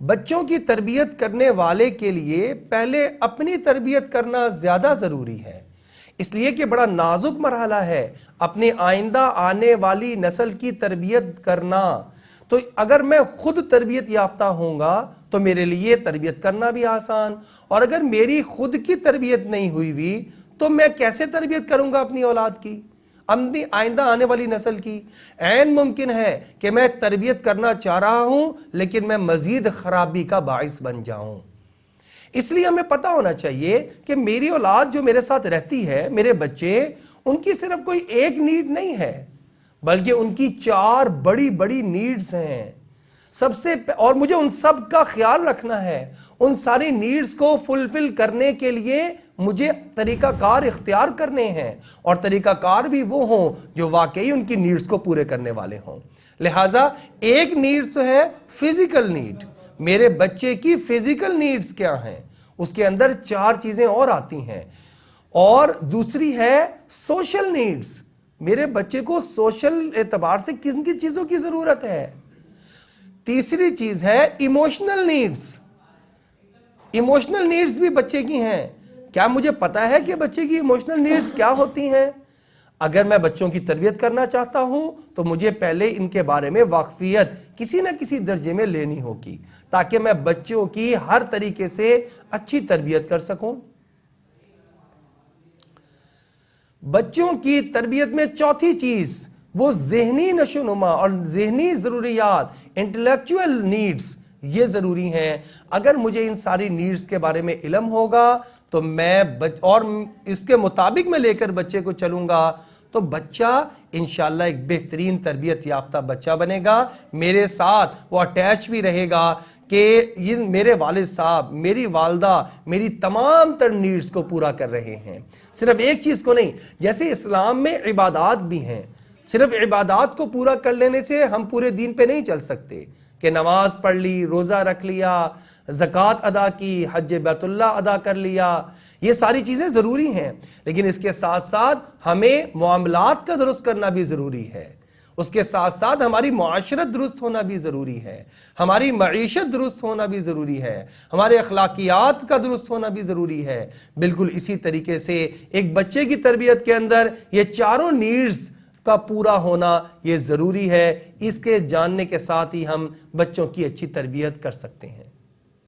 بچوں کی تربیت کرنے والے کے لیے پہلے اپنی تربیت کرنا زیادہ ضروری ہے، اس لیے کہ بڑا نازک مرحلہ ہے اپنے آئندہ آنے والی نسل کی تربیت کرنا۔ تو اگر میں خود تربیت یافتہ ہوں گا تو میرے لیے تربیت کرنا بھی آسان، اور اگر میری خود کی تربیت نہیں ہوئی تو میں کیسے تربیت کروں گا اپنی اولاد کی، اپنی آئندہ آنے والی نسل کی؟ عین ممکن ہے کہ میں تربیت کرنا چاہ رہا ہوں لیکن میں مزید خرابی کا باعث بن جاؤں۔ اس لیے ہمیں پتہ ہونا چاہیے کہ میری اولاد جو میرے ساتھ رہتی ہے، میرے بچے، ان کی صرف کوئی ایک نیڈ نہیں ہے بلکہ ان کی 4 بڑی بڑی نیڈز ہیں۔ اور مجھے ان سب کا خیال رکھنا ہے۔ ان ساری نیڈز کو فلفل کرنے کے لیے مجھے طریقہ کار اختیار کرنے ہیں، اور طریقہ کار بھی وہ ہوں جو واقعی ان کی نیڈز کو پورے کرنے والے ہوں۔ لہٰذا ایک نیڈز تو ہے فزیکل نیڈ، میرے بچے کی فزیکل نیڈز کیا ہیں، اس کے اندر 4 چیزیں اور آتی ہیں۔ اور دوسری ہے سوشل نیڈز، میرے بچے کو سوشل اعتبار سے کن کی چیزوں کی ضرورت ہے۔ تیسری چیز ہے ایموشنل نیڈز، ایموشنل نیڈز بھی بچے کی ہیں۔ کیا مجھے پتا ہے کہ بچے کی ایموشنل نیڈز کیا ہوتی ہیں؟ اگر میں بچوں کی تربیت کرنا چاہتا ہوں تو مجھے پہلے ان کے بارے میں واقفیت کسی نہ کسی درجے میں لینی ہوگی تاکہ میں بچوں کی ہر طریقے سے اچھی تربیت کر سکوں۔ بچوں کی تربیت میں چوتھی چیز وہ ذہنی نشوونما اور ذہنی ضروریات، انٹلیکچوئل نیڈز، یہ ضروری ہیں۔ اگر مجھے ان ساری نیڈز کے بارے میں علم ہوگا تو میں اور اس کے مطابق میں لے کر بچے کو چلوں گا تو بچہ انشاءاللہ ایک بہترین تربیت یافتہ بچہ بنے گا، میرے ساتھ وہ اٹیچ بھی رہے گا کہ یہ میرے والد صاحب، میری والدہ میری تمام تر نیڈز کو پورا کر رہے ہیں، صرف ایک چیز کو نہیں۔ جیسے اسلام میں عبادات بھی ہیں، صرف عبادات کو پورا کر لینے سے ہم پورے دین پہ نہیں چل سکتے کہ نماز پڑھ لی، روزہ رکھ لیا، زکوٰۃ ادا کی، حج بیت اللہ ادا کر لیا، یہ ساری چیزیں ضروری ہیں، لیکن اس کے ساتھ ساتھ ہمیں معاملات کا درست کرنا بھی ضروری ہے، اس کے ساتھ ساتھ ہماری معاشرت درست ہونا بھی ضروری ہے، ہماری معیشت درست ہونا بھی ضروری ہے، ہمارے اخلاقیات کا درست ہونا بھی ضروری ہے۔ بالکل اسی طریقے سے ایک بچے کی تربیت کے اندر یہ چاروں نیڈز کا پورا ہونا یہ ضروری ہے۔ اس کے جاننے کے ساتھ ہی ہم بچوں کی اچھی تربیت کر سکتے ہیں۔